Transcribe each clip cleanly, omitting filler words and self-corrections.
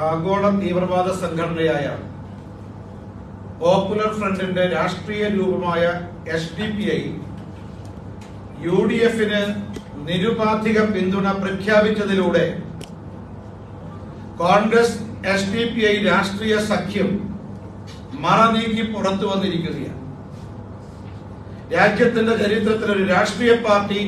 ആഗോള തീവ്രവാദ സംഘടനയായ പോപ്പുലർ ഫ്രണ്ടിന്റെ രാഷ്ട്രീയ രൂപമായ SDPI UDFന് നിരുപാധിക പിന്തുണ പ്രഖ്യാപിച്ചതിലൂടെ കോൺഗ്രസ് SDPI രാഷ്ട്രീയ സഖ്യം മറനീക്കി പുറത്തു വന്നിരിക്കുകയാണ്. രാജ്യത്തിന്റെ ചരിത്രത്തിൽ ഒരു രാഷ്ട്രീയ പാർട്ടി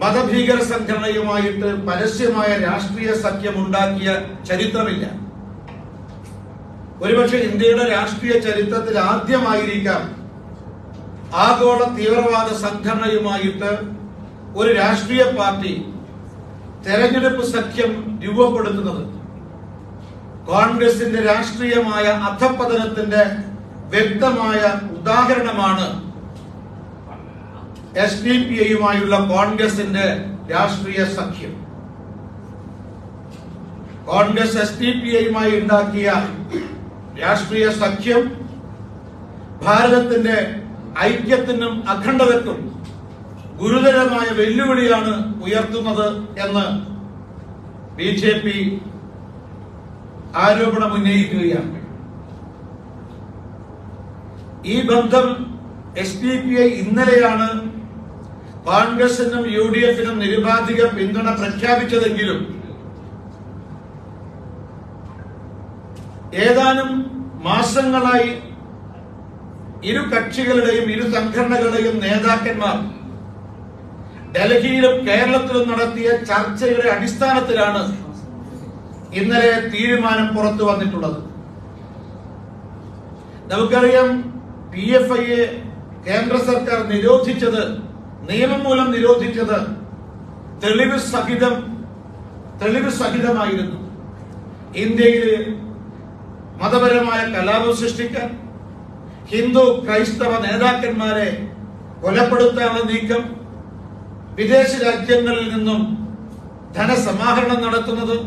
മതഭീകര സംഘടനയുമായിട്ട് പരസ്യമായ രാഷ്ട്രീയ സഖ്യം ഉണ്ടാക്കിയ ചരിത്രമില്ല. ഒരുപക്ഷെ ഇന്ത്യയുടെ രാഷ്ട്രീയ ചരിത്രത്തിൽ ആദ്യമായിരിക്കാം ആഗോള തീവ്രവാദ സംഘടനയുമായിട്ട് ഒരു രാഷ്ട്രീയ പാർട്ടി തെരഞ്ഞെടുപ്പ് സഖ്യം രൂപപ്പെടുത്തുന്നത്. കോൺഗ്രസിന്റെ രാഷ്ട്രീയമായ അധപ്പതനത്തിന്റെ വ്യക്തമായ ഉദാഹരണമാണ് SDPIയുമായുള്ള കോൺഗ്രസിന്റെ രാഷ്ട്രീയ സഖ്യം. കോൺഗ്രസ് SDPIയുമായി ഉണ്ടാക്കിയ രാഷ്ട്രീയ സഖ്യം ഭാരതത്തിന്റെ ഐക്യത്തിനും അഖണ്ഡതയ്ക്കും ഗുരുതരമായ വെല്ലുവിളിയാണ് ഉയർത്തുന്നത് എന്ന് BJP ആരോപണം ഉന്നയിക്കുകയാണ്. ഈ ബന്ധം SDPI ഇന്നലെയാണ് കോൺഗ്രസിനും UDFനും നിരുപാധിക പിന്തുണ പ്രഖ്യാപിച്ചതെങ്കിലും ഏതാനും മാസങ്ങളായി ഇരു കക്ഷികളുടെയും ഇരു സംഘടനകളുടെയും നേതാക്കന്മാർ ഡൽഹിയിലും കേരളത്തിലും നടത്തിയ ചർച്ചയുടെ അടിസ്ഥാനത്തിലാണ് ഇന്നലെ തീരുമാനം പുറത്തു വന്നിട്ടുള്ളത്. നമുക്കറിയാം, PFIയെ കേന്ദ്ര സർക്കാർ നിരോധിച്ചത്, നിയമം മൂലം നിരോധിച്ചത് തെളിവ് സഹിതമായിരുന്നു. ഇന്ത്യയിൽ മതപരമായ കലാപം സൃഷ്ടിക്കാൻ, ഹിന്ദു ക്രൈസ്തവ നേതാക്കന്മാരെ കൊലപ്പെടുത്താനുള്ള നീക്കം, വിദേശ രാജ്യങ്ങളിൽ നിന്നും ധനസമാഹരണം നടത്തുന്നത്,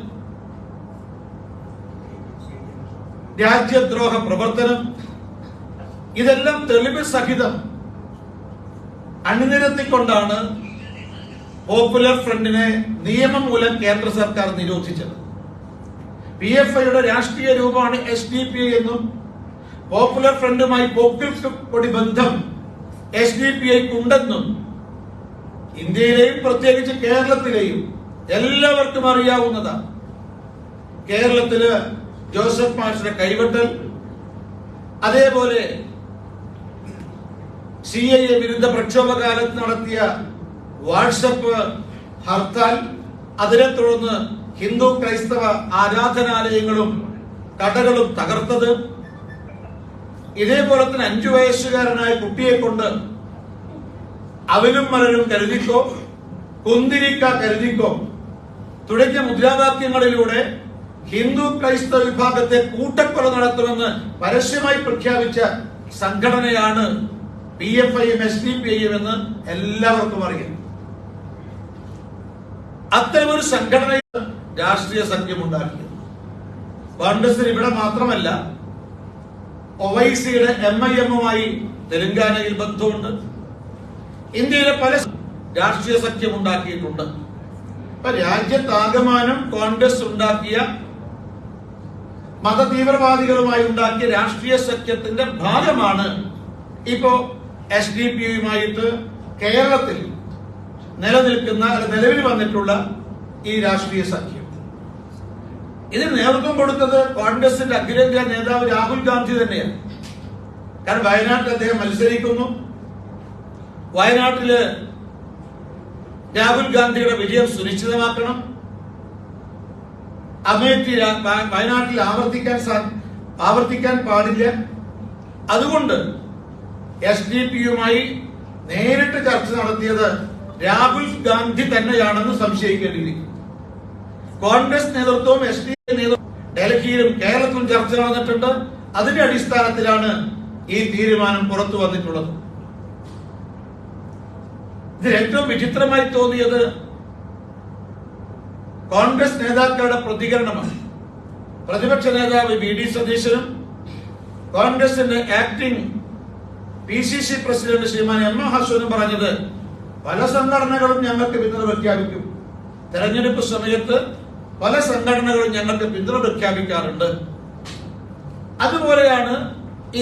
രാജ്യദ്രോഹ പ്രവർത്തനം, ഇതെല്ലാം തെളിവ് സഹിതം അണിനിരത്തിക്കൊണ്ടാണ് പോപ്പുലർ ഫ്രണ്ടിനെ നിയമം മൂലം കേന്ദ്ര സർക്കാർ നിരോധിച്ചത്. PFIയുടെ രാഷ്ട്രീയ രൂപമാണ് SDPI എന്നും പോപ്പുലർ ഫ്രണ്ടുമായി പോക്കിരി ബന്ധം SDPIക്കുണ്ടെന്നും ഇന്ത്യയിലെയും പ്രത്യേകിച്ച് കേരളത്തിലെയും എല്ലാവർക്കും അറിയാവുന്നതാണ്. കേരളത്തില് ജോസഫ് മാഷിന്റെ കൈവെട്ടൽ, അതേപോലെ CAA വിരുദ്ധ പ്രക്ഷോഭകാലത്ത് നടത്തിയ വാട്സപ്പ് ഹർത്താൽ, അതിനെ തുടർന്ന് ഹിന്ദു ക്രൈസ്തവ ആരാധനാലയങ്ങളും കടകളും തകർത്തത്, ഇതേപോലെ തന്നെ 5 വയസ്സുകാരനായ കുട്ടിയെ കൊണ്ട് അവനും മലരും കരുതിക്കോ, കുന്തിരിക്ക കരുതിക്കോ തുടങ്ങിയ മുദ്രാവാക്യങ്ങളിലൂടെ ഹിന്ദു ക്രൈസ്തവ വിഭാഗത്തെ കൂട്ടക്കൊല നടത്തുമെന്ന് പരസ്യമായി പ്രഖ്യാപിച്ച സംഘടനയാണ് PFIയും SDPIയും എന്ന് എല്ലാവർക്കും അറിയാം. അത്തരമൊരു സംഘടനയിൽ രാഷ്ട്രീയ സഖ്യം ഉണ്ടാക്കിയത് കോൺഗ്രസിന് ഇവിടെ മാത്രമല്ല, OICയുടെ MIMുമായി തെലങ്കാനയിൽ ബന്ധമുണ്ട്. ഇന്ത്യയിലെ പല രാഷ്ട്രീയ സഖ്യം ഉണ്ടാക്കിയിട്ടുണ്ട്. ഇപ്പൊ രാജ്യത്താകമാനം കോൺഗ്രസ് ഉണ്ടാക്കിയ മതതീവ്രവാദികളുമായി ഉണ്ടാക്കിയ രാഷ്ട്രീയ സഖ്യത്തിന്റെ ഭാഗമാണ് ഇപ്പോ SDPIയുമായിട്ട് കേരളത്തിൽ നിലവിൽ വന്നിട്ടുള്ള ഈ രാഷ്ട്രീയ സഖ്യം. ഇതിന് നേതൃത്വം കൊടുത്തത് കോൺഗ്രസിന്റെ അഖിലേന്ത്യാ നേതാവ് രാഹുൽ ഗാന്ധി തന്നെയാണ്. കാരണം വയനാട്ടിൽ അദ്ദേഹം മത്സരിക്കുന്നു. വയനാട്ടില് രാഹുൽ ഗാന്ധിയുടെ വിജയം സുനിശ്ചിതമാക്കണം. അമേഠി വയനാട്ടിൽ ആവർത്തിക്കാൻ പാടില്ല. അതുകൊണ്ട് SDPIയുമായി നേരിട്ട് ചർച്ച നടത്തിയത് രാഹുൽ ഗാന്ധി തന്നെയാണെന്ന് സംശയിക്കേണ്ടിയിരിക്കുന്നു. കോൺഗ്രസ് നേതൃത്വവും SDPI നേതൃത്വവും ഡൽഹിയിലും കേരളത്തിലും ചർച്ച നടന്നിട്ടുണ്ട്. അതിന്റെ അടിസ്ഥാനത്തിലാണ് ഈ തീരുമാനം പുറത്തു വന്നിട്ടുള്ളത്. ഇതിൽ ഏറ്റവും വിചിത്രമായി തോന്നിയത് കോൺഗ്രസ് നേതാക്കളുടെ പ്രതികരണമാണ്. പ്രതിപക്ഷ നേതാവ് VD സതീശനും കോൺഗ്രസിന്റെ ആക്ടിംഗ് PCC പ്രസിഡന്റ് ശ്രീമാൻ M ഹസനും പറഞ്ഞത്, പല സംഘടനകളും ഞങ്ങൾക്ക് പിന്തുണ പ്രഖ്യാപിക്കും. തെരഞ്ഞെടുപ്പ് സമയത്ത് പല സംഘടനകളും ഞങ്ങൾക്ക് പിന്തുണ പ്രഖ്യാപിക്കാറുണ്ട്. അതുപോലെയാണ് ഈ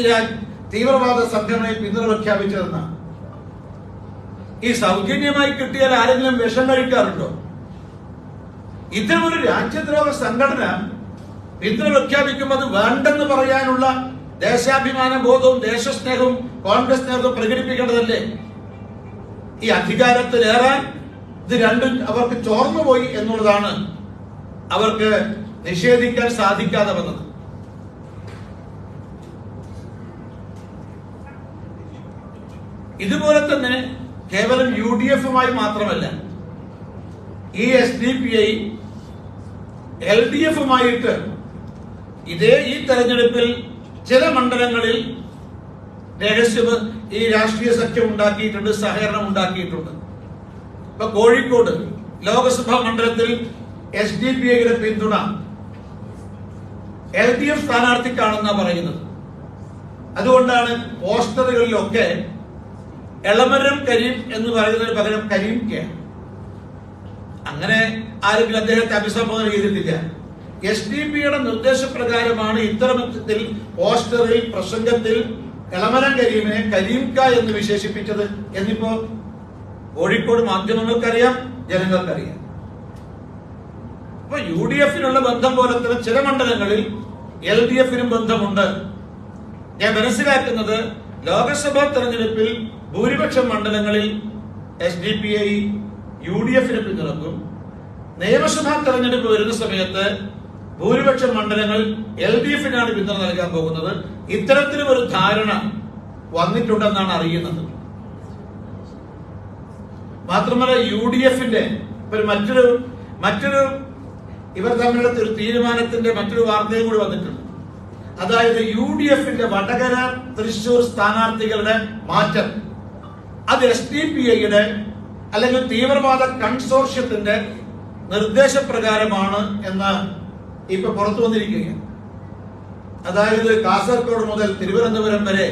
തീവ്രവാദ സംഘടനയെ പിന്തുണ പ്രഖ്യാപിച്ചതെന്നാണ്. ഈ സൗജന്യമായി കിട്ടിയാൽ ആരെങ്കിലും വിഷം കഴിക്കാറുണ്ടോ? ഇത്തരമൊരു രാജ്യദ്രോഹ സംഘടന പിന്തുണ പ്രഖ്യാപിക്കുമ്പോൾ അത് വേണ്ടെന്ന് പറയാനുള്ള ദേശാഭിമാന ബോധവും ദേശസ്നേഹവും കോൺഗ്രസ് നേതൃത്വം പ്രകടിപ്പിക്കേണ്ടതല്ലേ? ഈ അധികാരത്തിലേറാൻ ഇത് രണ്ടും അവർക്ക് ചോർന്നുപോയി എന്നുള്ളതാണ് അവർക്ക് നിഷേധിക്കാൻ സാധിക്കാതെ വന്നത്. ഇതുപോലെ തന്നെ കേവലം UDF-മായി മാത്രമല്ല, ഈ SDPI LDF-മായിട്ട് ഈ തെരഞ്ഞെടുപ്പിൽ ചില മണ്ഡലങ്ങളിൽ ഈ രാഷ്ട്രീയ സഖ്യം ഉണ്ടാക്കിയിട്ടുണ്ട്, സഹകരണം ഉണ്ടാക്കിയിട്ടുണ്ട്. ഇപ്പൊ കോഴിക്കോട് ലോക്സഭാ മണ്ഡലത്തിൽ SDPI-യുടെ പിന്തുണ LDF സ്ഥാനാർത്ഥിക്കാണെന്നാ പറയുന്നത്. അതുകൊണ്ടാണ് പോസ്റ്ററുകളിലൊക്കെ എളമരം കരീം എന്ന് പറയുന്നതിന് പകരം കരീം കെ. അങ്ങനെ ആരെങ്കിലും അദ്ദേഹത്തെ അഭിസംബോധന ചെയ്തിട്ടില്ല. SDPI-യുടെ നിർദ്ദേശപ്രകാരമാണ് ഇത്തരത്തിൽ പോസ്റ്ററിൽ, പ്രസംഗത്തിൽ എളമരം കരീമിനെ കരീം ക എന്ന് വിശേഷിപ്പിച്ചത് എന്നിപ്പോ കോഴിക്കോട് മാധ്യമങ്ങൾക്കറിയാം, ജനങ്ങൾക്കറിയാം. അപ്പൊ UDF-നുള്ള ബന്ധം പോലെ തന്നെ ചില മണ്ഡലങ്ങളിൽ LDF-നും ബന്ധമുണ്ട്. ഞാൻ മനസ്സിലാക്കുന്നത് ലോക്സഭാ തെരഞ്ഞെടുപ്പിൽ ഭൂരിപക്ഷം മണ്ഡലങ്ങളിൽ SDPI UDF-ന് പിന്തുണക്കും. നിയമസഭാ തെരഞ്ഞെടുപ്പ് വരുന്ന സമയത്ത് ഭൂരിപക്ഷം മണ്ഡലങ്ങൾ LDF-നാണ് പിന്തുണ നൽകാൻ പോകുന്നത്. ഇത്തരത്തിലും ഒരു ധാരണ വന്നിട്ടുണ്ടെന്നാണ് അറിയുന്നത്. മാത്രമല്ല UDF-ന്റെ മറ്റൊരു ഇവർ തമ്മിലുള്ള ഒരു തീരുമാനത്തിന്റെ മറ്റൊരു വാർത്തയും കൂടി വന്നിട്ടുണ്ട്. അതായത് UDF-ന്റെ വടകര, തൃശൂർ സ്ഥാനാർത്ഥികളുടെ മാറ്റം അത് SDPI-യുടെ അല്ലെങ്കിൽ തീവ്രവാദ കൺസോർഷ്യത്തിന്റെ നിർദ്ദേശപ്രകാരമാണ് എന്ന് ഇപ്പൊ പുറത്തു വന്നിരിക്കുകയാണ്. അതായത് കാസർഗോഡ് മുതൽ തിരുവനന്തപുരം വരെ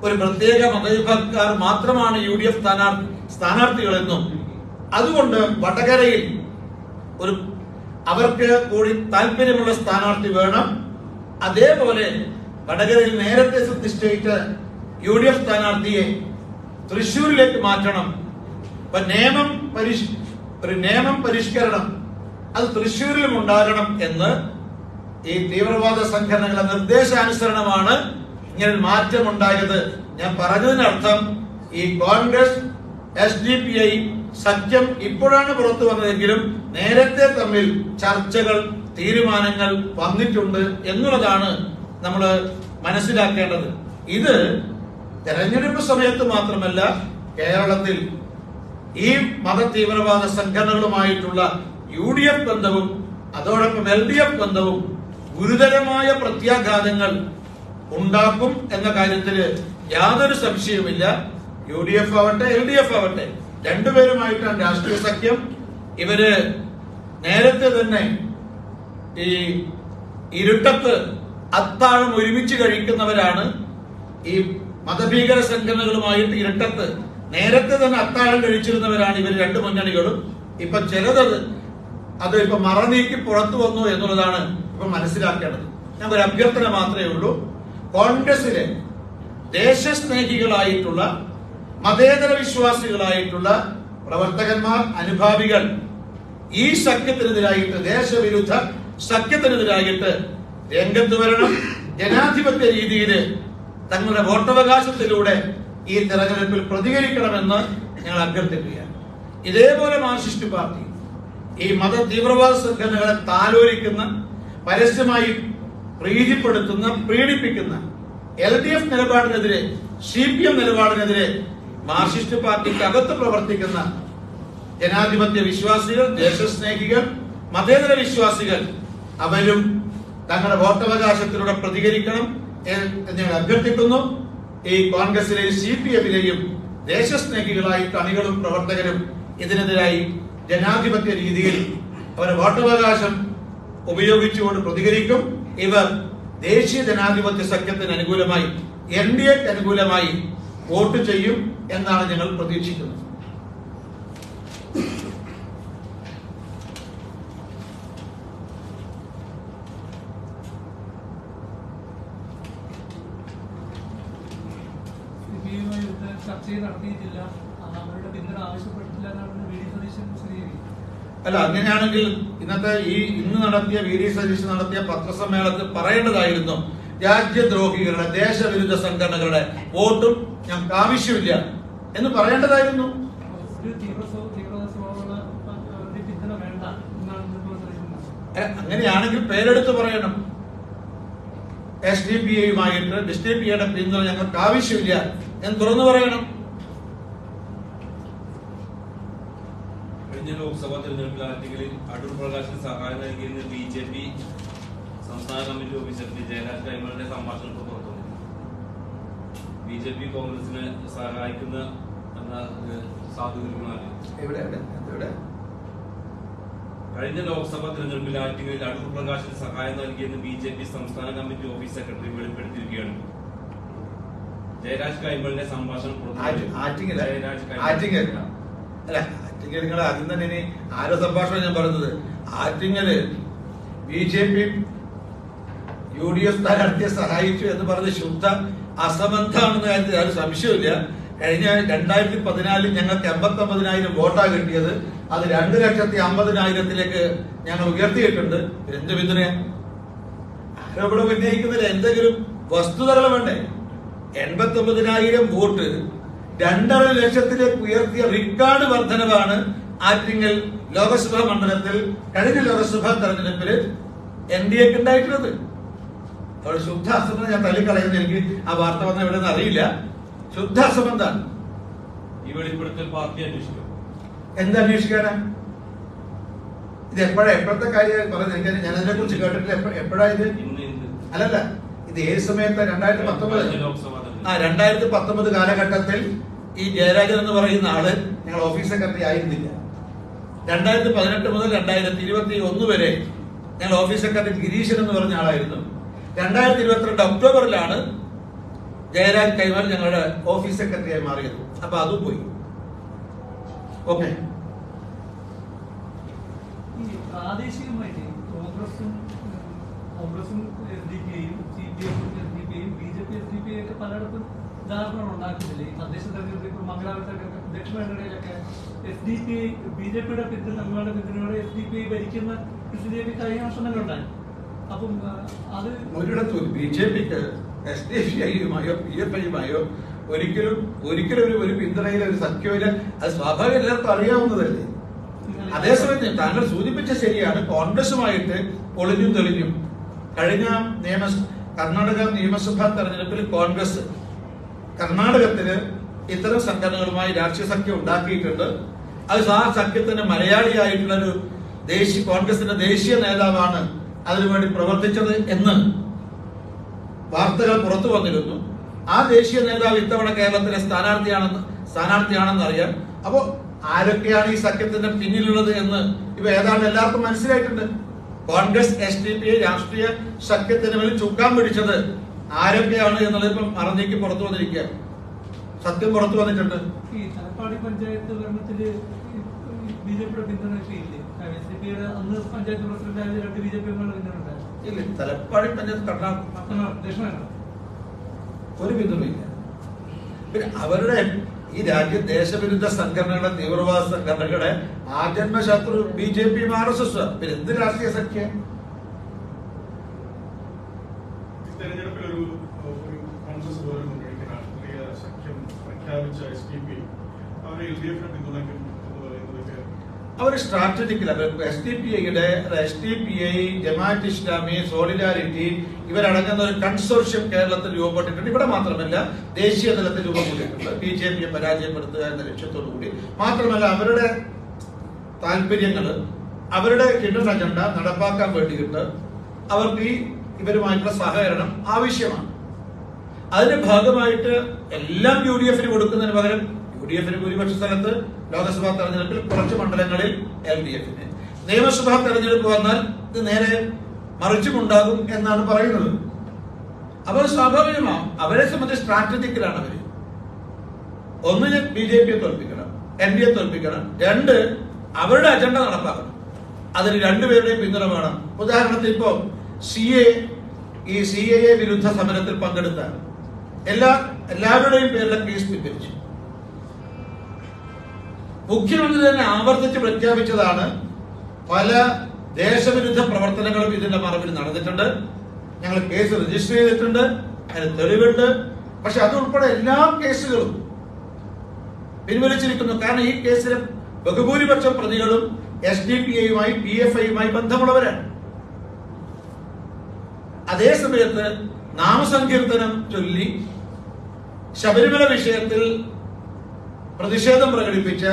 ഒരു പ്രത്യേക മതവിഭാഗക്കാർ മാത്രമാണ് UDF സ്ഥാനാർത്ഥികളെന്നും അതുകൊണ്ട് വടകരയിൽ അവർക്ക് കൂടി താല്പര്യമുള്ള സ്ഥാനാർത്ഥി വേണം. അതേപോലെ വടകരയിൽ നേരത്തെ നിശ്ചയിച്ച UDF സ്ഥാനാർത്ഥിയെ തൃശൂരിലേക്ക് മാറ്റണം. അപ്പൊ നിയമം പരിഷ്കരണം അത് തൃശൂരിലും ഉണ്ടാകണം എന്ന് ഈ തീവ്രവാദ സംഘടനകളുടെ നിർദ്ദേശാനുസരണമാണ് ഇങ്ങനെ മാറ്റം ഉണ്ടായത്. ഞാൻ പറഞ്ഞതിനർത്ഥം ഈ കോൺഗ്രസ് SDPI സഖ്യം ഇപ്പോഴാണ് പുറത്തു വന്നതെങ്കിലും നേരത്തെ തമ്മിൽ ചർച്ചകൾ, തീരുമാനങ്ങൾ വന്നിട്ടുണ്ട് എന്നുള്ളതാണ് നമ്മൾ മനസ്സിലാക്കേണ്ടത്. ഇത് തെരഞ്ഞെടുപ്പ് സമയത്ത് മാത്രമല്ല, കേരളത്തിൽ ഈ മത തീവ്രവാദ സംഘടനകളുമായിട്ടുള്ള UDF ബന്ധവും അതോടൊപ്പം LDF ബന്ധവും ഗുരുതരമായ പ്രത്യാഘാതങ്ങൾ ഉണ്ടാക്കും എന്ന കാര്യത്തിൽ യാതൊരു സംശയവുമില്ല. UDF ആവട്ടെ LDF ആവട്ടെ രണ്ടുപേരുമായിട്ടാണ് രാഷ്ട്രീയ സഖ്യം. ഇവര് നേരത്തെ തന്നെ ഈ ഇരുട്ടത്ത് അത്താഴം ഒരുമിച്ച് കഴിക്കുന്നവരാണ്. ഈ മതഭീകര സംഘടനകളുമായിട്ട് ഇരുട്ടത്ത് നേരത്തെ തന്നെ അത്താഴം കഴിച്ചിരുന്നവരാണ് ഇവർ രണ്ട് മുന്നണികളും. ഇപ്പൊ അത് ഇപ്പൊ മറനീക്കി പുറത്തു വന്നു എന്നുള്ളതാണ് ഇപ്പൊ മനസ്സിലാക്കേണ്ടത്. ഞങ്ങൾക്ക് ഒരു അഭ്യർത്ഥന മാത്രമേ ഉള്ളൂ. കോൺഗ്രസിലെ ദേശസ്നേഹികളായിട്ടുള്ള മതേതര വിശ്വാസികളായിട്ടുള്ള പ്രവർത്തകന്മാർ, അനുഭാവികൾ ഈ സഖ്യത്തിനെതിരായിട്ട്, ദേശവിരുദ്ധ സഖ്യത്തിനെതിരായിട്ട് രംഗത്ത് വരണം. ജനാധിപത്യ രീതിയിൽ തങ്ങളുടെ വോട്ടവകാശത്തിലൂടെ ഈ തെരഞ്ഞെടുപ്പിൽ പ്രതികരിക്കണമെന്ന് ഞങ്ങൾ അഭ്യർത്ഥിക്കുകയാണ്. ഇതേപോലെ മാർക്സിസ്റ്റ് പാർട്ടി ഈ മത തീവ്രവാദ സംഘടനകളെ താലോലിക്കുന്ന, പരസ്യമായി പ്രീതിപ്പെടുത്തുന്ന, പീഡിപ്പിക്കുന്ന LDF നിലപാടിനെതിരെ, CPM നിലപാടിനെതിരെ മാർക്സിസ്റ്റ് പാർട്ടിക്ക് അകത്ത് പ്രവർത്തിക്കുന്ന ജനാധിപത്യ വിശ്വാസികൾ, ദേശസ്നേഹികൾ, മതേതര വിശ്വാസികൾ അവരും തങ്ങളുടെ വോട്ടവകാശത്തിലൂടെ പ്രതികരിക്കണം എന്ന് ഞങ്ങൾ അഭ്യർത്ഥിക്കുന്നു. ഈ കോൺഗ്രസിലെയും CPM-ലെയും ദേശസ്നേഹികളായിട്ട് അണികളും പ്രവർത്തകരും ഇതിനെതിരായി ജനാധിപത്യ രീതിയിൽ അവരുടെ വോട്ടവകാശം ഉപയോഗിച്ചുകൊണ്ട് പ്രതികരിക്കും. ഇവർ ദേശീയ ജനാധിപത്യ സഖ്യത്തിന് അനുകൂലമായി, NDAക്ക് അനുകൂലമായി വോട്ട് ചെയ്യും എന്നാണ് ഞങ്ങൾ പ്രതീക്ഷിക്കുന്നത്. ചർച്ചയും നടത്തിയിട്ടില്ല, അവരുടെ പിന്തുണ ആവശ്യപ്പെട്ടിട്ടില്ല എന്നാണ് വി ഡി സതീശൻ വിശദീകരിക്കുന്നത്. അല്ല, അങ്ങനെയാണെങ്കിൽ ഇന്ന് നടത്തിയ വി ഡി സതീശൻ നടത്തിയ പത്രസമ്മേളനത്തിൽ പറയേണ്ടതായിരുന്നു, രാജ്യദ്രോഹികളുടെ ദേശവിരുദ്ധ സംഘടനകളുടെ വോട്ടും ഞങ്ങൾക്ക് ആവശ്യമില്ല എന്ന് പറയേണ്ടതായിരുന്നു. അങ്ങനെയാണെങ്കിൽ പേരെടുത്ത് പറയണം. SDPIയുമായിട്ട് SDPIയുടെ പിന്തുണ ഞങ്ങൾക്ക് ആവശ്യമില്ല എന്ന് തുറന്നു പറയണം. കഴിഞ്ഞ ലോക്സഭാ തെരഞ്ഞെടുപ്പിൽ ആർട്ടിക്കലിൽ അടൂർ പ്രകാശിന് സഹായം നൽകിയിരുന്ന BJP സംസ്ഥാന കമ്മിറ്റി ഓഫീസ് സെക്രട്ടറി ജയരാജ് കൈമളിന്റെ സംഭാഷണം പുറത്തു. BJP കോൺഗ്രസിനെ സഹായിക്കുന്ന സാധുവിമാര് കഴിഞ്ഞ ലോക്സഭാ തെരഞ്ഞെടുപ്പിൽ ആറ്റിങ്ങലിൽ അടൂർ പ്രകാശിന് സഹായം നൽകിയെന്ന് BJP സംസ്ഥാന കമ്മിറ്റി ഓഫീസ് സെക്രട്ടറി വെളിപ്പെടുത്തിയിരിക്കുകയാണ്. ജയരാജ് കൈമളിന്റെ സംഭാഷണം നിങ്ങൾ ആദ്യം തന്നെ ഇനി ആരോ സംഭാഷണം ഞാൻ പറഞ്ഞത്, ആറ്റിങ്ങല് BJP UDF സ്ഥാനാർത്ഥിയെ സഹായിച്ചു എന്ന് പറഞ്ഞ് ശുദ്ധ അസംബന്ധമാണെന്ന കാര്യത്തിൽ ആരും സംശയമില്ല. കഴിഞ്ഞ 2014 ഞങ്ങൾക്ക് 89,000 വോട്ടാ കിട്ടിയത്. അത് 2,50,000 ഞങ്ങൾ ഉയർത്തിയിട്ടുണ്ട്. എന്ത് പിന്തുണ? ആരോപണം ഉന്നയിക്കുന്നില്ല, എന്തെങ്കിലും വസ്തുതകൾ വേണ്ടേ? 89,000 വോട്ട് 2,50,000 ഉയർത്തിയ റെക്കോർഡ് വർധനവാണ് ആറ്റിങ്ങൽ ലോക്സഭാ മണ്ഡലത്തിൽ കഴിഞ്ഞ ലോക്സഭാ തെരഞ്ഞെടുപ്പിൽ NDAക്ക് ഉണ്ടായിട്ടുള്ളത്. അവിടെ ശുദ്ധ അസംബന്ധം ഞാൻ തള്ളിക്കളയുന്നത്. എനിക്ക് ആ വാർത്ത വന്ന എവിടെയെന്ന് അറിയില്ല. ശുദ്ധ അസംബന്ധമാണ്. ഈ വെളിപ്പെടുത്തൽ പാർട്ടി അന്വേഷിക്കും. എന്താ അന്വേഷിക്കാനാ? ഇത് എപ്പോഴത്തെ കാര്യം പറഞ്ഞത്? ഞാൻ അതിനെ കുറിച്ച് കേട്ടിട്ടില്ല. എപ്പോഴായത്? അല്ലല്ല, ഇത് ഏത് സമയത്ത്? 2019 കാലഘട്ടത്തിൽ ഈ ജയരാജൻ എന്ന് പറയുന്ന ആള് ഞങ്ങൾ ഓഫീസ് സെക്രട്ടറി ആയിരുന്നില്ല. 2018 മുതൽ 2021 വരെ ഞങ്ങൾ ഓഫീസ് സെക്രട്ടറി ഗിരീശൻ എന്ന് പറഞ്ഞ ആളായിരുന്നു. 2022 ഒക്ടോബറിലാണ് ജയരാജ് കൈമൾ ഞങ്ങളുടെ ഓഫീസ് സെക്രട്ടറിയായി മാറിയത്. അപ്പൊ അതും പോയി. ഓക്കെ, പ്രാദേശികമായിട്ട് കോൺഗ്രസും SDPIയും CPIയും SDPIയും BJP SDPI ഒക്കെ പലയിടത്തും ധാരണകൾ ഉണ്ടാക്കുന്നില്ലേ? ഈ തദ്ദേശ തെരഞ്ഞെടുപ്പ് മംഗലാപുരത്തൊക്കെ ദക്ഷിണ കന്നഡയിലൊക്കെ SDPI BJPയുടെ പിന്തുണ, തങ്ങളുടെ പിന്തുണയോടെ SDPI ഭരിക്കുന്ന സ്ഥിതിയൊക്കെ കഴിഞ്ഞ വർഷങ്ങളുണ്ടായി. അപ്പം അത് ഒരിടത്തും BJPക്ക് SDPIയുമായോ PFIയുമായോ ഒരിക്കലും ഒരു പിന്തുണയിലെ ഒരു സഖ്യമില്ല. അത് സ്വാഭാവിക എല്ലാവർക്കും അറിയാവുന്നതല്ലേ. അതേസമയത്ത് താങ്കൾ സൂചിപ്പിച്ച ശരിയാണ്, കോൺഗ്രസുമായിട്ട് ഒളിഞ്ഞും തെളിഞ്ഞും കഴിഞ്ഞ കർണാടക നിയമസഭാ തെരഞ്ഞെടുപ്പിൽ കോൺഗ്രസ് കർണാടകത്തില് ഇത്തരം സംഘടനകളുമായി രാഷ്ട്രീയ സഖ്യം ഉണ്ടാക്കിയിട്ടുണ്ട്. അത് ആ സഖ്യത്തിന് മലയാളിയായിട്ടുള്ള ഒരു കോൺഗ്രസിന്റെ ദേശീയ നേതാവാണ് അതിനുവേണ്ടി പ്രവർത്തിച്ചത് എന്ന് വാർത്തകൾ പുറത്തു വന്നിരുന്നു. ആ ദേശീയ നേതാവ് ഇത്തവണ കേരളത്തിലെ സ്ഥാനാർത്ഥിയാണെന്ന് അറിയാം. അപ്പോ ആരൊക്കെയാണ് ഈ സഖ്യത്തിന്റെ പിന്നിലുള്ളത് എന്ന് ഇവ ഏതാണ്ട് എല്ലാവർക്കും മനസ്സിലായിട്ടുണ്ട്. കോൺഗ്രസ് SDPI രാഷ്ട്രീയ സഖ്യത്തിന് മേൽ ചുക്കാൻ പിടിച്ചത് ആരൊക്കെയാണ് എന്നുള്ളത് ഇപ്പം മറന്നേക്ക് പുറത്തു വന്നിരിക്കുക. സത്യം പുറത്തു വന്നിട്ടുണ്ട്. ഈ തലപ്പാടി പഞ്ചായത്ത് ഭരണത്തില് BJPയുടെ പിന്തുണ ഇല്ലേ? SDPIയുടെ അന്ന് പഞ്ചായത്ത് പ്രസിഡന്റ് ആയത് 2 BJP പിന്തുണ ഉണ്ടായിരുന്നു. ഇല്ല, തലപ്പാടി പഞ്ചായത്ത് ഒരു പിന്തുണയില്ല. പിന്നെ അവരുടെ ഈ ദേശവിരുദ്ധ സംഘടനകളുടെ, തീവ്രവാദ സംഘടനകളുടെ ആജന്മ ശത്രു BJPയും RSS. പിന്നെ എന്ത് രാഷ്ട്രീയ സഖ്യം? തെരഞ്ഞെടുപ്പിൽ ഒരു കോൺഗ്രസ് പോലും രാഷ്ട്രീയ സഖ്യം പ്രഖ്യാപിച്ച SDPI അവരെ LDFിനെ പിന്തുണയ്ക്കും എന്ന് പറയുന്നതൊക്കെ അവർ strategical SDPI, Jamaat Islami, solidarity ഇവരടങ്ങുന്ന ഒരു കൺസോർഷ്യം കേരളത്തിൽ രൂപപ്പെട്ടിട്ടുണ്ട്. ഇവിടെ മാത്രമല്ല, ദേശീയ തലത്തിൽ രൂപം കൊണ്ടിട്ടുണ്ട്. BJPയെ പരാജയപ്പെടുത്തുക എന്ന ലക്ഷ്യത്തോടു കൂടി. മാത്രമല്ല, അവരുടെ താല്പര്യങ്ങള്, അവരുടെ ഹിഡൻ അജണ്ട നടപ്പാക്കാൻ വേണ്ടിയിട്ട് അവർക്ക് ഇവരുമായിട്ടുള്ള സഹകരണം ആവശ്യമാണ്. അതിന്റെ ഭാഗമായിട്ട് എല്ലാം UDFന് കൊടുക്കുന്നതിന് പകരം UDFന് ഭൂരിപക്ഷ സ്ഥലത്ത് ലോക്സഭാ തെരഞ്ഞെടുപ്പിൽ കുറച്ച് മണ്ഡലങ്ങളിൽ LDFന്, നിയമസഭാ തെരഞ്ഞെടുപ്പ് വന്നാൽ ഇത് നേരെ മറിച്ചുമുണ്ടാകും എന്നാണ് പറയുന്നത്. അപ്പോൾ സ്വാഭാവികമാണ് അവരെ സംബന്ധിച്ച് സ്ട്രാറ്റജിക്കലാണ് അവര്. ഒന്ന്, BJPയെ തോൽപ്പിക്കണം, NDA തോൽപ്പിക്കണം. 2, അവരുടെ അജണ്ട നടപ്പാക്കണം. അതിന് രണ്ടുപേരുടെയും പിന്തുണ വേണം. ഉദാഹരണത്തിന് ഇപ്പോ CAA വിരുദ്ധ സമരത്തിൽ പങ്കെടുത്ത എല്ലാവരുടെയും പേരിലെ കേസ് പിൻവലിച്ചു. മുഖ്യമന്ത്രി തന്നെ ആവർത്തിച്ച് പ്രഖ്യാപിച്ചതാണ് പല ദേശവിരുദ്ധ പ്രവർത്തനങ്ങളും ഇതിന്റെ മറവിൽ നടന്നിട്ടുണ്ട്. ഞങ്ങൾ കേസ് രജിസ്റ്റർ ചെയ്തിട്ടുണ്ട്, അതിന് തെളിവുണ്ട്. പക്ഷെ അതുൾപ്പെടെ എല്ലാ കേസുകളും പിൻവലിച്ചിരിക്കുന്നു. കാരണം ഈ കേസിലെ ബഹുഭൂരിപക്ഷം പ്രതികളും SDPIയുമായി PFIയുമായി ബന്ധമുള്ളവരാണ്. അതേസമയത്ത് നാമസങ്കീർത്തനം ചൊല്ലി ശബരിമല വിഷയത്തിൽ പ്രതിഷേധം പ്രകടിപ്പിച്ച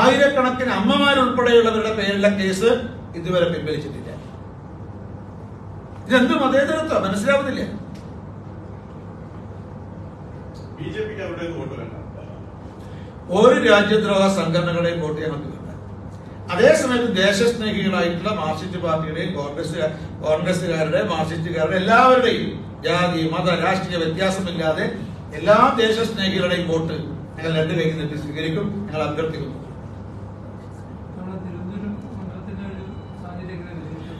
ആയിരക്കണക്കിന് അമ്മമാരുൾപ്പെടെയുള്ളവരുടെ പേരിലെ കേസ് ഇതുവരെ പിൻവലിച്ചിട്ടില്ല. ഇതെന്ത് മതേതരത്വം മനസ്സിലാവുന്നില്ല. BJPക്ക് അവരുടെ വോട്ട് വേണ്ട, ഒരു രാജ്യദ്രോഹ സംഘടനകളെയും വോട്ട് ഞങ്ങൾക്ക് വേണ്ട. അതേസമയത്ത് ദേശസ്നേഹികളായിട്ടുള്ള മാർക്സിസ്റ്റ് പാർട്ടിയുടെയും കോൺഗ്രസുകാരുടെ മാർക്സിസ്റ്റുകാരുടെ എല്ലാവരുടെയും ജാതി മത രാഷ്ട്രീയ വ്യത്യാസമില്ലാതെ എല്ലാ ദേശസ്നേഹികളുടെയും വോട്ട് ഞങ്ങൾ രണ്ട് കൈ നീട്ടി സ്വീകരിക്കും, ഞങ്ങൾ അഭ്യർത്ഥിക്കുന്നു.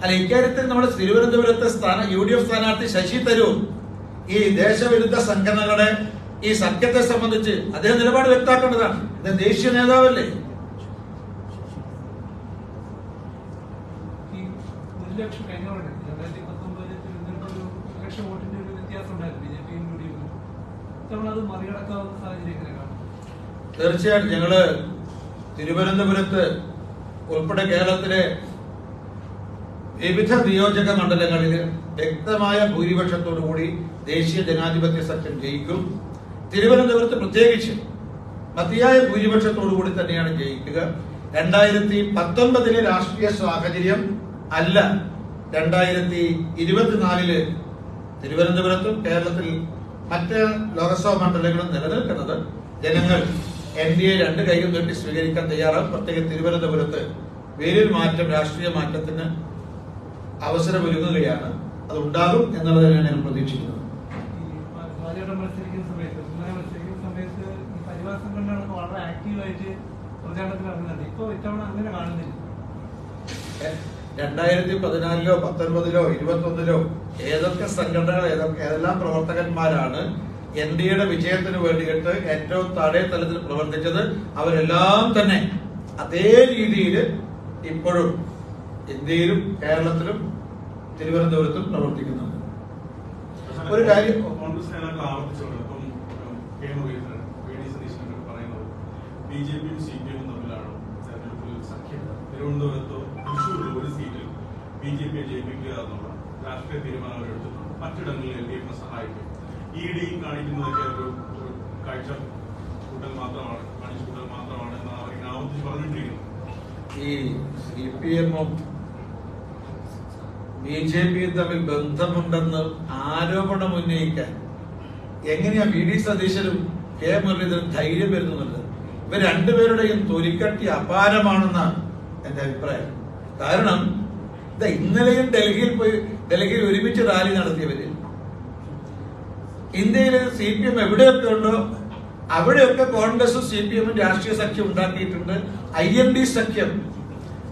അല്ല, ഇക്കാര്യത്തിൽ നമ്മുടെ തിരുവനന്തപുരത്തെ UDF സ്ഥാനാർത്ഥി ശശി തരൂർ ഈ ദേശവിരുദ്ധ സംഘടനകളുടെ ഈ സഖ്യത്തെ സംബന്ധിച്ച് അദ്ദേഹം നിലപാട് വ്യക്തമാക്കേണ്ടതാണ്. അദ്ദേഹം ദേശീയ നേതാവല്ലേ. തീർച്ചയായിട്ടും ഞങ്ങള് തിരുവനന്തപുരത്ത് ഉൾപ്പെടെ കേരളത്തിലെ വിവിധ നിയോജക മണ്ഡലങ്ങളിൽ വ്യക്തമായ ഭൂരിപക്ഷത്തോടുകൂടി ദേശീയ ജനാധിപത്യ സഖ്യം ജയിക്കും. തിരുവനന്തപുരത്ത് പ്രത്യേകിച്ച് മതിയായ ഭൂരിപക്ഷത്തോടുകൂടി തന്നെയാണ് ജയിക്കുക. 2019 രാഷ്ട്രീയ സാഹചര്യം അല്ല 2024 തിരുവനന്തപുരത്തും കേരളത്തിൽ മറ്റ് ലോക്സഭാ മണ്ഡലങ്ങളും നിലനിൽക്കുന്നത്. ജനങ്ങൾ NDA രണ്ട് കൈയും നീട്ടി സ്വീകരിക്കാൻ തയ്യാറാണ്. പ്രത്യേകിച്ച് തിരുവനന്തപുരത്ത് വലിയൊരു മാറ്റം, രാഷ്ട്രീയ മാറ്റത്തിന് അവസരമൊരുങ്ങുകയാണ്. അത് ഉണ്ടാകും എന്നുള്ളത് തന്നെയാണ് ഞാൻ പ്രതീക്ഷിക്കുന്നത്. മത്സരിക്കുന്ന സമയത്ത് ഈ പരിവാർ സംഘടനകളൊക്കെ വളരെ ആക്റ്റീവായിട്ട് പ്രചാരണത്തിൽ ഇറങ്ങുന്നുണ്ട്. ഇപ്പൊ ഇത്തവണ അങ്ങനെ കാണുന്നില്ല. 2014 19 21 ഏതൊക്കെ സംഘടനകൾ ഏതെല്ലാം പ്രവർത്തകന്മാരാണ് NDAയുടെ വിജയത്തിന് വേണ്ടിയിട്ട് ഏറ്റവും താഴെ തലത്തിൽ പ്രവർത്തിച്ചത്, അവരെല്ലാം തന്നെ അതേ രീതിയിൽ ഇപ്പോഴും ഇന്ത്യയിലും കേരളത്തിലും തിരുവനന്തപുരത്തും പ്രവർത്തിക്കുന്നുണ്ട്. ഒരു കാര്യം കോൺഗ്രസ് നേതാക്കൾ ആവർത്തിച്ചുകൊണ്ട് ഇപ്പം K. മുരളീധരൻ, VD സതീശനൊക്കെ പറയുന്നത് BJPയും CPIയും തമ്മിലാണ് തെരഞ്ഞെടുപ്പിൽ സഖ്യം. തിരുവനന്തപുരത്തോ തൃശ്ശൂരിലോ ഒരു സീറ്റിൽ BJPയെ ജയിപ്പിക്കുക എന്നുള്ള രാഷ്ട്രീയ തീരുമാനം അവരെടുത്തിട്ടുണ്ട്. മറ്റിടങ്ങളിൽ LDF സഹായിക്കും. ED കാണിക്കുന്നതൊക്കെ ഒരു കാഴ്ച കൂട്ടൽ മാത്രമാണ്, കാണിച്ചുകൂട്ടൽ മാത്രമാണ് എന്നാണ് അവർ ആവർത്തിച്ച് പറഞ്ഞിട്ടിരിക്കുന്നത്. ഈ CPMഉം BJPയും തമ്മിൽ ബന്ധമുണ്ടെന്ന് ആരോപണം ഉന്നയിക്കാൻ എങ്ങനെയാ VD സതീശനും K. മുരളീധരൻ ധൈര്യം വരുന്നുണ്ട്? ഇവർ രണ്ടുപേരുടെയും തൊലിക്കട്ടി അപാരമാണെന്നാണ് എന്റെ അഭിപ്രായം. കാരണം ഇന്നലെയും ഡൽഹിയിൽ ഒരുമിച്ച് റാലി നടത്തിയവര് ഇന്ത്യയിൽ CPM എവിടെയൊക്കെ ഉണ്ടോ അവിടെയൊക്കെ കോൺഗ്രസും CPMഉം രാഷ്ട്രീയ സഖ്യം ഉണ്ടാക്കിയിട്ടുണ്ട്. IND സഖ്യം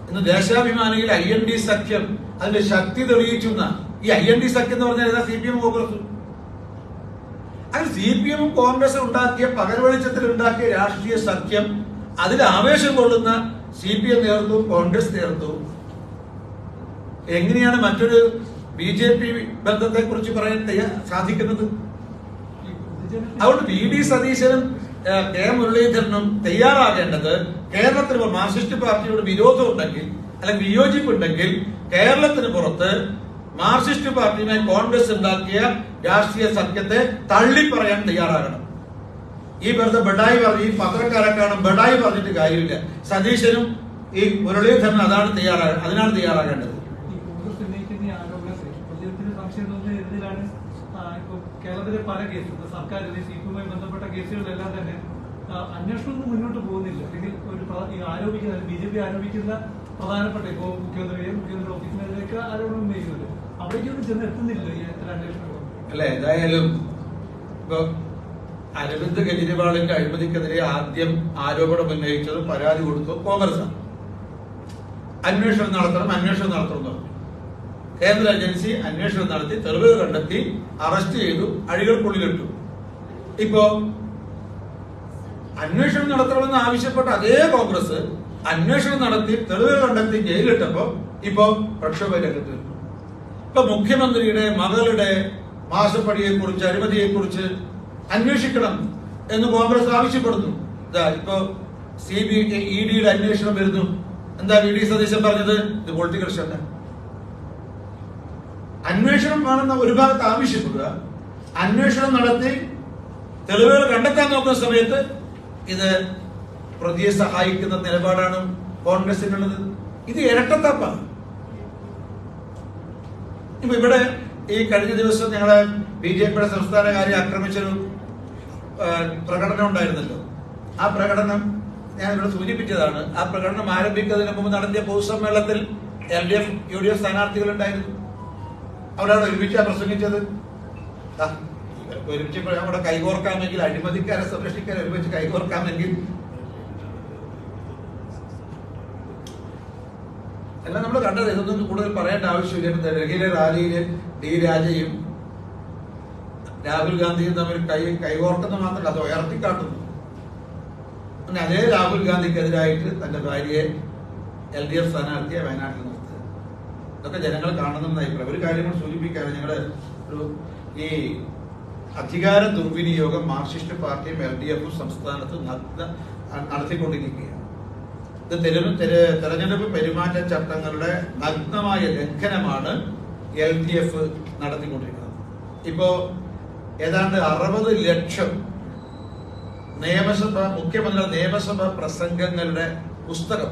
ഇന്ന് ദേശാഭിമാനിയിൽ IND സഖ്യം അതിന്റെ ശക്തി തെളിയിച്ചുന്ന ഈ IND സഖ്യം എന്ന് പറഞ്ഞാൽ ഏതാ? CPM കോൺഗ്രസും. അങ്ങനെ CPMഉം കോൺഗ്രസും ഉണ്ടാക്കിയ പകൽ വെളിച്ചത്തിൽ ഉണ്ടാക്കിയ രാഷ്ട്രീയ സഖ്യം, അതിൽ ആവേശം കൊള്ളുന്ന CPM നേതൃത്വവും കോൺഗ്രസ് നേതൃത്വവും എങ്ങനെയാണ് മറ്റൊരു BJP ബന്ധത്തെ കുറിച്ച് പറയാൻ സാധിക്കുന്നത്? അതുകൊണ്ട് VD സതീശനും K. മുരളീധരനും തയ്യാറാകേണ്ടത് കേരളത്തിൽ മാർക്സിസ്റ്റ് പാർട്ടിയോട് വിരോധം ഉണ്ടെങ്കിൽ അല്ലെങ്കിൽ വിയോജിപ്പുണ്ടെങ്കിൽ കേരളത്തിന് പുറത്ത് മാർക്സിസ്റ്റ് പാർട്ടിയുമായി കോൺഗ്രസ് ഉണ്ടാക്കിയ രാഷ്ട്രീയ സഖ്യത്തെ തള്ളിപ്പറയാൻ തയ്യാറാകണം. ഈ വെറുതെ ബഡായി പറഞ്ഞ് ഈ പത്രക്കാരൊക്കെയാണ് ബഡായി പറഞ്ഞിട്ട് കാര്യമില്ല. സതീശനും ഈ മുരളീധരനും അതിനാണ് തയ്യാറാകേണ്ടത്. കേരളത്തിലെ പല കേസുകൾ സർക്കാർ CPIയുമായി ബന്ധപ്പെട്ട കേസുകളിലെല്ലാം തന്നെ അന്വേഷണമൊന്നും മുന്നോട്ട് പോകുന്നില്ല. അല്ലെങ്കിൽ ഒരു BJP ആരോപിക്കുന്ന പ്രധാനപ്പെട്ട ഇപ്പോ മുഖ്യമന്ത്രി ഓഫീസിലേക്ക് ആരോപണം ഉന്നയിക്കുന്നുണ്ട്. അവിടേക്കൊന്നും ചെന്ന് എത്തുന്നില്ല ഈ എത്ര അന്വേഷണം. അല്ല, ഏതായാലും ഇപ്പൊ അരവിന്ദ് കെജ്രിവാളിന്റെ അഴിമതിക്കെതിരെ ആദ്യം ആരോപണം ഉന്നയിച്ചത് പരാതി കൊടുത്തു കോൺഗ്രസ്. അന്വേഷണം നടത്തണം. കേന്ദ്ര ഏജൻസി അന്വേഷണം നടത്തി തെളിവുകൾ കണ്ടെത്തി അറസ്റ്റ് ചെയ്തു, അഴികൾക്കുള്ളിലിട്ടു. ഇപ്പോ അന്വേഷണം നടത്തണമെന്ന് ആവശ്യപ്പെട്ട അതേ കോൺഗ്രസ് അന്വേഷണം നടത്തി തെളിവുകൾ കണ്ടെത്തി ജയിലിട്ടപ്പോ ഇപ്പൊ പ്രക്ഷോഭ രംഗത്ത് വരുന്നു. ഇപ്പൊ മുഖ്യമന്ത്രിയുടെ മകളുടെ മാസപ്പടിയെ കുറിച്ച് അഴിമതിയെ കുറിച്ച് അന്വേഷിക്കണം എന്ന് കോൺഗ്രസ് ആവശ്യപ്പെടുന്നു. ഇപ്പൊ ED അന്വേഷണം വരുന്നു. എന്താ VD സതീശൻ പറഞ്ഞത്? ഇത് പൊളിറ്റിക്കൽ സ്റ്റണ്ട്. അന്വേഷണം വേണമെന്ന ഒരു ഭാഗത്ത് ആവശ്യപ്പെടുക, അന്വേഷണം നടത്തി തെളിവുകൾ കണ്ടെത്താൻ നോക്കുന്ന സമയത്ത് ഇത് പ്രതിയെ സഹായിക്കുന്ന നിലപാടാണ് കോൺഗ്രസിനുള്ളത്. ഇത് ഇരട്ടത്താപ്പാണ്. ഇപ്പൊ ഇവിടെ ഈ കഴിഞ്ഞ ദിവസം ഞങ്ങളെ BJPയുടെ സംസ്ഥാന കാര്യം ആക്രമിച്ചൊരു പ്രകടനം ഉണ്ടായിരുന്നല്ലോ. ആ പ്രകടനം ഞാൻ ഇവിടെ സൂചിപ്പിച്ചതാണ്. ആ പ്രകടനം ആരംഭിക്കുന്നതിന് മുമ്പ് നടത്തിയ പൊതുസമ്മേളനത്തിൽ LDF UDF സ്ഥാനാർത്ഥികൾ ഉണ്ടായിരുന്നു. അവരാണ് ഒരുമിച്ചാണ് പ്രസംഗിച്ചത്. ഒരുമിച്ച് അവിടെ കൈകോർക്കാമെങ്കിൽ, അഴിമതിക്കാരെ സംരക്ഷിക്കാൻ ഒരുമിച്ച് കൈകോർക്കാമെങ്കിൽ എല്ലാം നമ്മൾ കണ്ടത്. ഇതൊന്നും കൂടുതൽ പറയേണ്ട ആവശ്യമില്ല. ഡൽഹിയിലെ റാലിയില് D രാജയും രാഹുൽ ഗാന്ധിയും തമ്മിൽ കൈകോർക്കുന്ന മാത്രമല്ല, അത് ഉയർത്തിക്കാട്ടുന്നു. പിന്നെ അതേ രാഹുൽ ഗാന്ധിക്കെതിരായിട്ട് തന്റെ ഭാര്യയെ LDF സ്ഥാനാർത്ഥിയെ വയനാട്ടിൽ നിർത്തുക. ഇതൊക്കെ ജനങ്ങൾ കാണുന്ന അഭിപ്രായം. ഒരു കാര്യം സൂചിപ്പിക്കാറ്, ഞങ്ങള് ഈ അധികാര ദുർവിനിയോഗം മാർക്സിസ്റ്റ് പാർട്ടിയും LDFും സംസ്ഥാനത്ത് നടത്തിക്കൊണ്ടിരിക്കുകയാണ്. ഇത് തെരഞ്ഞെടുപ്പ് പെരുമാറ്റ ചട്ടങ്ങളുടെ നഗ്നമായ ലംഘനമാണ് LDF നടത്തിക്കൊണ്ടിരിക്കുന്നത്. ഇപ്പോ ഏതാണ്ട് 60 ലക്ഷം മുഖ്യമന്ത്രിയുടെ നിയമസഭാ പ്രസംഗങ്ങളുടെ പുസ്തകം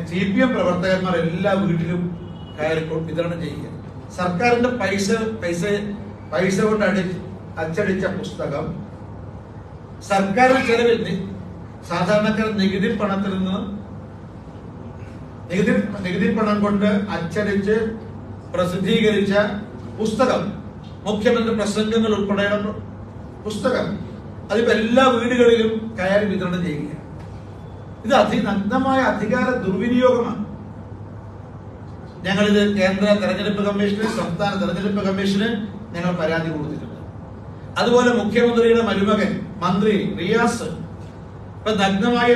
CPM പ്രവർത്തകന്മാർ എല്ലാ വീട്ടിലും കയറി വിതരണം ചെയ്യുക. സർക്കാരിന്റെ പൈസ കൊണ്ട് അച്ചടിച്ച പുസ്തകം സർക്കാരിന്റെ ചെലവിൽ സാധാരണക്കാർ നികുതി പണത്തിൽ നിന്ന് നികുതി പണം കൊണ്ട് അച്ചടിച്ച് പ്രസിദ്ധീകരിച്ച പുസ്തകം, മുഖ്യമന്ത്രി പ്രസംഗങ്ങൾ ഉൾപ്പെടെയുള്ള പുസ്തകം, അതിപ്പോ എല്ലാ വീടുകളിലും കയറി വിതരണം ചെയ്യുക. ഇത് അതിനഗ്നമായ അധികാര ദുർവിനിയോഗമാണ്. ഞങ്ങളിത് കേന്ദ്ര തെരഞ്ഞെടുപ്പ് കമ്മീഷന്, സംസ്ഥാന തെരഞ്ഞെടുപ്പ് കമ്മീഷന് ഞങ്ങൾ പരാതി കൊടുത്തിട്ടുണ്ട്. അതുപോലെ മുഖ്യമന്ത്രിയുടെ മരുമകൻ മന്ത്രി റിയാസ് ഇപ്പൊ നഗ്നമായ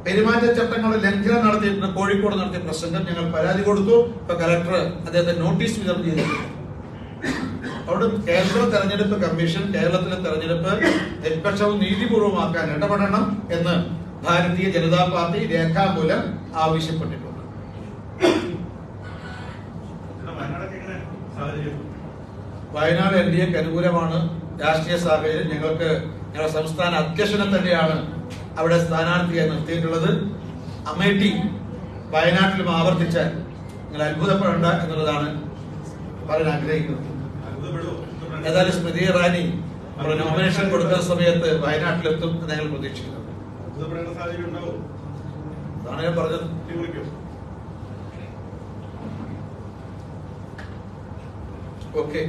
പെരുമാറ്റച്ചട്ടങ്ങളുടെ ലംഘനം നടത്തിയിട്ടുണ്ട്. കോഴിക്കോട് നടത്തിയ പ്രസംഗം ഞങ്ങൾ പരാതി കൊടുത്തു. ഇപ്പൊ കലക്ടർ അദ്ദേഹത്തെ നോട്ടീസ് വിതരണം ചെയ്തിട്ടുണ്ട്. അവിടെ കേന്ദ്ര തെരഞ്ഞെടുപ്പ് കമ്മീഷൻ കേരളത്തിലെ തെരഞ്ഞെടുപ്പ് നിഷ്പക്ഷവും നീതിപൂർവമാക്കാൻ ഇടപെടണം എന്ന് ഭാരതീയ ജനതാ പാർട്ടി രേഖാമൂലം ആവശ്യപ്പെട്ടിട്ടുണ്ട്. വയനാട് LDF അനുകൂലമാണ് രാഷ്ട്രീയ സാഹചര്യം. ഞങ്ങളുടെ സംസ്ഥാന അധ്യക്ഷനെ തന്നെയാണ് അവിടെ സ്ഥാനാർത്ഥിയായി നിർത്തിയിട്ടുള്ളത്. അമേഠി വയനാട്ടിലും ആവർത്തിച്ചാൽ നിങ്ങൾ അത്ഭുതപ്പെടേണ്ട എന്നുള്ളതാണ് പറയാൻ ആഗ്രഹിക്കുന്നത്. ഏതായാലും സ്മൃതി ഇറാനി നോമിനേഷൻ കൊടുക്കുന്ന സമയത്ത് വയനാട്ടിലെത്തും എന്ന് ഞങ്ങൾ പ്രതീക്ഷിക്കുന്നു. അതാണ് ഞാൻ പറഞ്ഞത്. ഓക്കെ.